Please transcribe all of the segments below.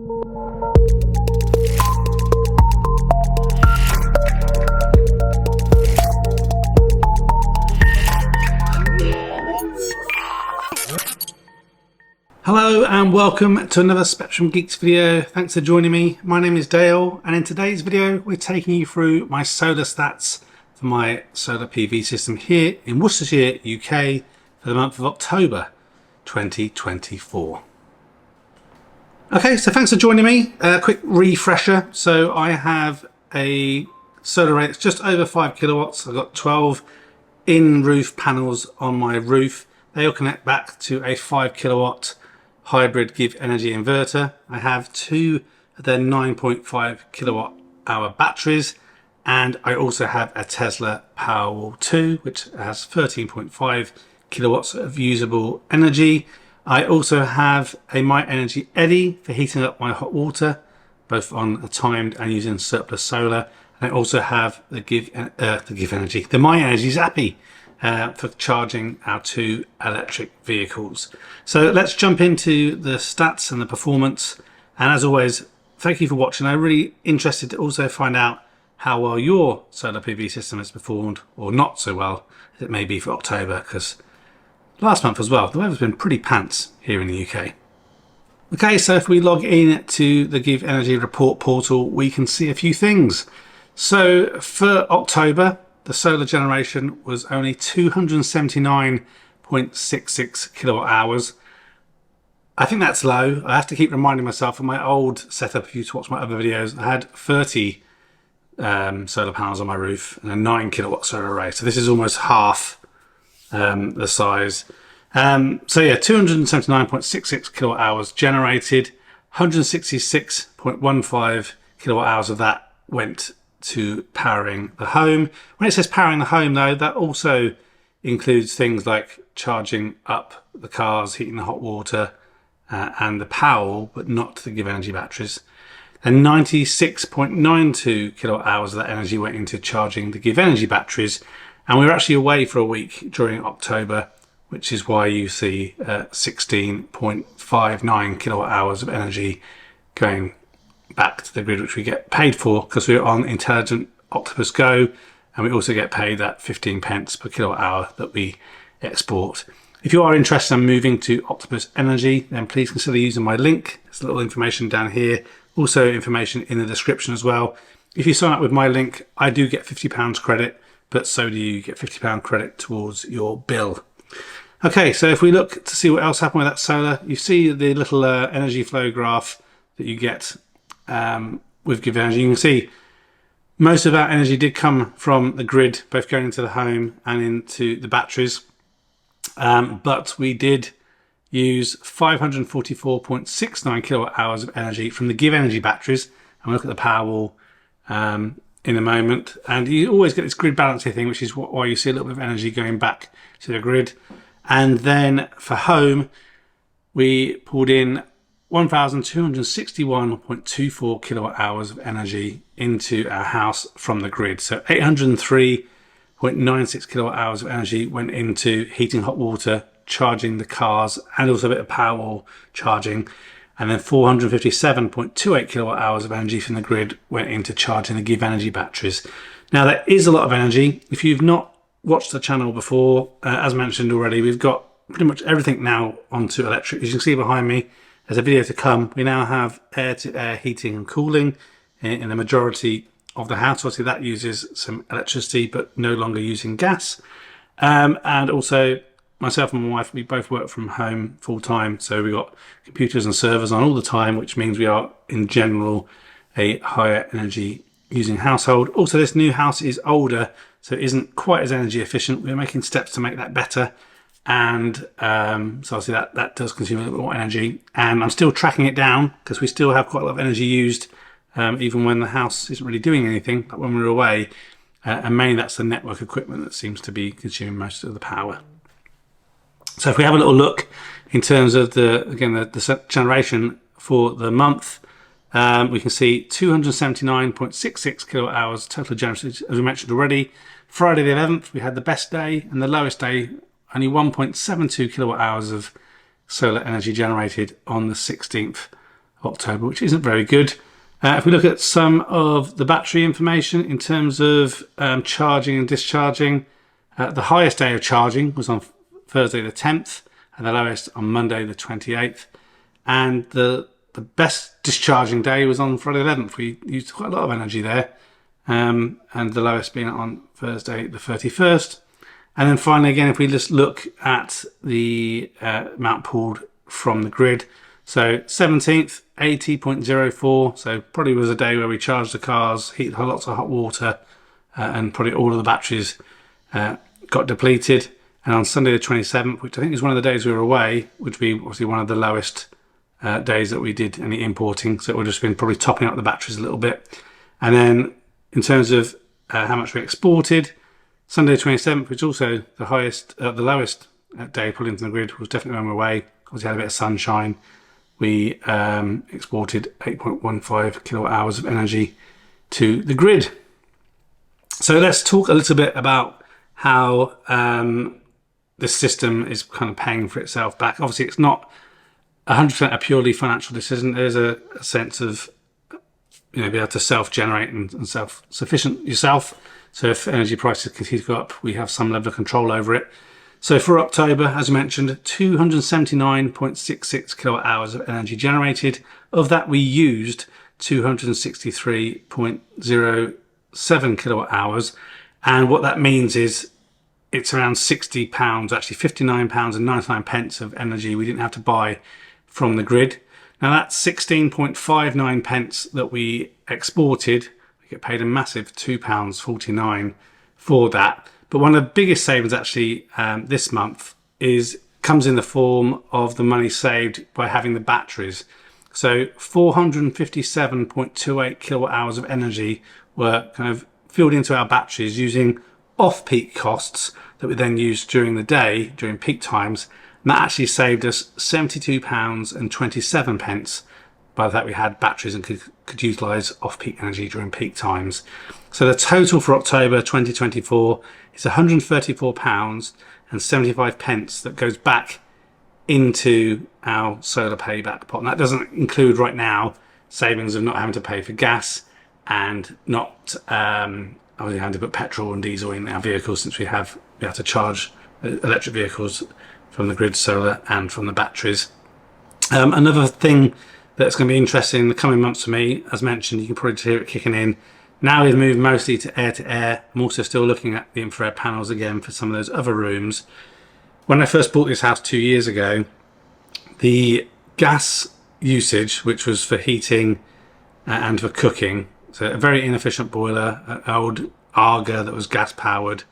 Hello and welcome to another Spectrum Geeks video. Thanks for joining me. My name is Dale, and in today's video we're taking you through my solar stats for my solar PV system here in Worcestershire UK for the month of October 2024. Okay, so thanks for joining me. A quick refresher. So I have a solar array that's just over 5 kilowatts. I've got 12 in-roof panels on my roof. They all connect back to a 5 kilowatt hybrid GivEnergy inverter. I have two of their 9.5 kilowatt hour batteries, and I also have a Tesla Powerwall 2 which has 13.5 kilowatts of usable energy. I also have a MyEnergi Eddy for heating up my hot water, both on a timed and using surplus solar. And I also have the GivEnergy, the MyEnergi Zappy, for charging our two electric vehicles. So let's jump into the stats and the performance. And as always, thank you for watching. I'm really interested to also find out how well your solar PV system has performed, or not so well as it may be for October, because last month as well, the weather's been pretty pants here in the UK. Okay, so if we log in to the GivEnergy report portal, we can see a few things. So for October, the solar generation was only 279.66 kilowatt hours. I think that's low. I have to keep reminding myself of my old setup. If you watch my other videos, I had 30 solar panels on my roof and a 9 kilowatt solar array. So this is almost half the size. So yeah, 279.66 kilowatt hours generated. 166.15 kilowatt hours of that went to powering the home. When it says powering the home though, that also includes things like charging up the cars, heating the hot water, and the Powerwall, but not the GivEnergy batteries. And 96.92 kilowatt hours of that energy went into charging the GivEnergy batteries. And we were actually away for a week during October, which is why you see 16.59 kilowatt hours of energy going back to the grid, which we get paid for because we're on Intelligent Octopus Go, and we also get paid that 15 pence per kilowatt hour that we export. If you are interested in moving to Octopus Energy, then please consider using my link. There's a little information down here, also information in the description as well. If you sign up with my link, I do get £50 credit, but so do you get £50 credit towards your bill. Okay, so if we look to see what else happened with that solar, you see the little energy flow graph that you get with GivEnergy. You can see most of our energy did come from the grid, both going into the home and into the batteries. But we did use 544.69 kilowatt hours of energy from the GivEnergy batteries. And we'll look at the Powerwall in a moment. And you always get this grid balancing thing, which is why you see a little bit of energy going back to the grid. And then for home, we pulled in 1,261.24 kilowatt hours of energy into our house from the grid. So 803.96 kilowatt hours of energy went into heating hot water, charging the cars, and also a bit of Powerwall charging. And then 457.28 kilowatt hours of energy from the grid went into charging the GivEnergy batteries. Now that is a lot of energy. If you've not watched the channel before, as mentioned already, we've got pretty much everything now onto electric. As you can see behind me, there's a video to come. We now have air-to-air heating and cooling in the majority of the house. Obviously that uses some electricity, but no longer using gas. And also myself and my wife, we both work from home full time. So we've got computers and servers on all the time, which means we are in general a higher energy using household. Also, this new house is older, so it isn't quite as energy efficient. We're making steps to make that better. And so obviously that does consume a little bit more energy, and I'm still tracking it down because we still have quite a lot of energy used, even when the house isn't really doing anything, like when we're away. And mainly that's the network equipment that seems to be consuming most of the power. So if we have a little look in terms of the generation for the month, we can see 279.66 kilowatt hours total generated, as we mentioned already. Friday the 11th, we had the best day, and the lowest day, only 1.72 kilowatt hours of solar energy generated on the 16th October, which isn't very good. If we look at some of the battery information in terms of charging and discharging, the highest day of charging was on Thursday the 10th and the lowest on Monday the 28th. And the best discharging day was on Friday the 11th. We used quite a lot of energy there. And the lowest being on Thursday the 31st. And then finally, again, if we just look at the amount pulled from the grid. So 17th, 80.04. So probably was a day where we charged the cars, heated lots of hot water, and probably all of the batteries got depleted. And on Sunday the 27th, which I think is one of the days we were away, which would be obviously one of the lowest days that we did any importing. So it would have just been probably topping up the batteries a little bit. And then in terms of how much we exported, Sunday the 27th, which is also the highest, the lowest day pulled into the grid, was definitely when we were away. Because we had a bit of sunshine. We exported 8.15 kilowatt hours of energy to the grid. So let's talk a little bit about how this system is kind of paying for itself back. Obviously, it's not 100% a purely financial decision. There's a sense of, be able to self-generate and self-sufficient yourself. So if energy prices continue to go up, we have some level of control over it. So for October, as I mentioned, 279.66 kilowatt hours of energy generated. Of that, we used 263.07 kilowatt hours. And what that means is it's around £60, actually £59.99 of energy we didn't have to buy from the grid. Now that's 16.59 pence that we exported. We get paid a massive £2.49 for that. But one of the biggest savings actually this month comes in the form of the money saved by having the batteries. So 457.28 kilowatt hours of energy were kind of filled into our batteries using off-peak costs that we then used during the day, during peak times. And that actually saved us £72.27 by the fact we had batteries and could utilise off-peak energy during peak times. So the total for October 2024 is £134.75 that goes back into our solar payback pot. And that doesn't include right now savings of not having to pay for gas and not obviously having to put petrol and diesel in our vehicles, since we have to charge electric vehicles from the grid solar and from the batteries. Another thing that's going to be interesting in the coming months for me, as mentioned, you can probably hear it kicking in. Now we've moved mostly to air. I'm also still looking at the infrared panels again for some of those other rooms. When I first bought this house 2 years ago, the gas usage, which was for heating and for cooking, so a very inefficient boiler, an old Arga that was gas powered.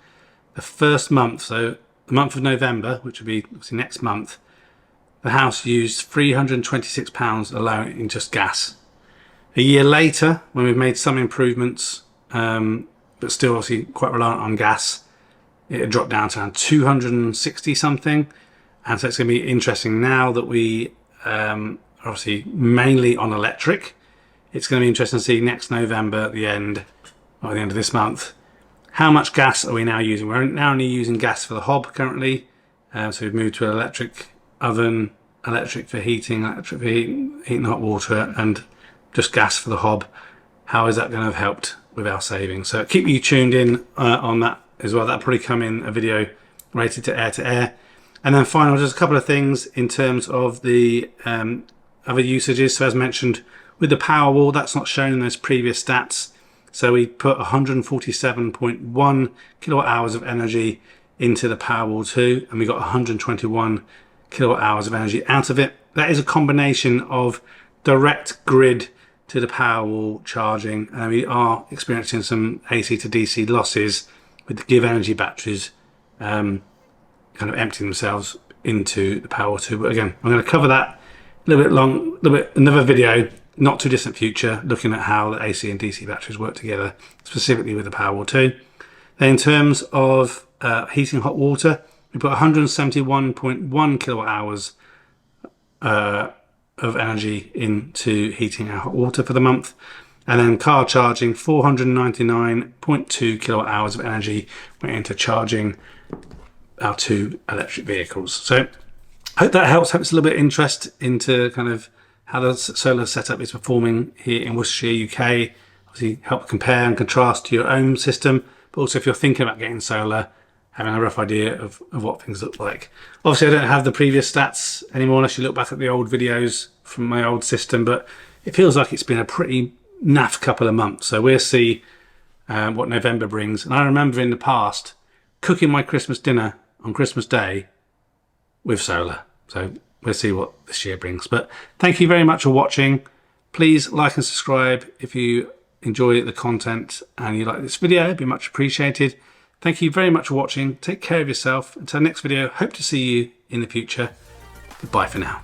The first month, so the month of November, which would be obviously next month, the house used £326 alone in just gas. A year later, when we've made some improvements, but still obviously quite reliant on gas, it had dropped down to around 260 something. And so it's going to be interesting now that we obviously mainly on electric. It's going to be interesting to see next November at the end of this month, how much gas are we now using? We're now only using gas for the hob currently. So we've moved to an electric oven, electric for heating, heating hot water, and just gas for the hob. How is that going to have helped with our savings? So keep you tuned in on that as well. That'll probably come in a video related to air. And then finally, just a couple of things in terms of the other usages. So as mentioned, with the Powerwall, that's not shown in those previous stats. So we put 147.1 kilowatt hours of energy into the Powerwall 2, and we got 121 kilowatt hours of energy out of it. That is a combination of direct grid to the Powerwall charging, and we are experiencing some AC to DC losses with the GivEnergy batteries kind of emptying themselves into the Powerwall 2. But again, I'm going to cover that a little bit another video, not too distant future, looking at how the AC and DC batteries work together, specifically with the Powerwall 2. Then in terms of heating hot water, we put 171.1 kilowatt hours of energy into heating our hot water for the month. And then car charging, 499.2 kilowatt hours of energy went into charging our 2 electric vehicles. So hope that helps. Hope it's a little bit of interest into kind of how the solar setup is performing here in Worcestershire, UK. Obviously help compare and contrast to your own system, but also if you're thinking about getting solar, having a rough idea of what things look like. Obviously I don't have the previous stats anymore unless you look back at the old videos from my old system, but it feels like it's been a pretty naff couple of months. So we'll see what November brings. And I remember in the past cooking my Christmas dinner on Christmas Day with solar. So we'll see what this year brings. But thank you very much for watching. Please like and subscribe if you enjoy the content and you like this video. It'd be much appreciated. Thank you very much for watching. Take care of yourself. Until next video, hope to see you in the future. Goodbye for now.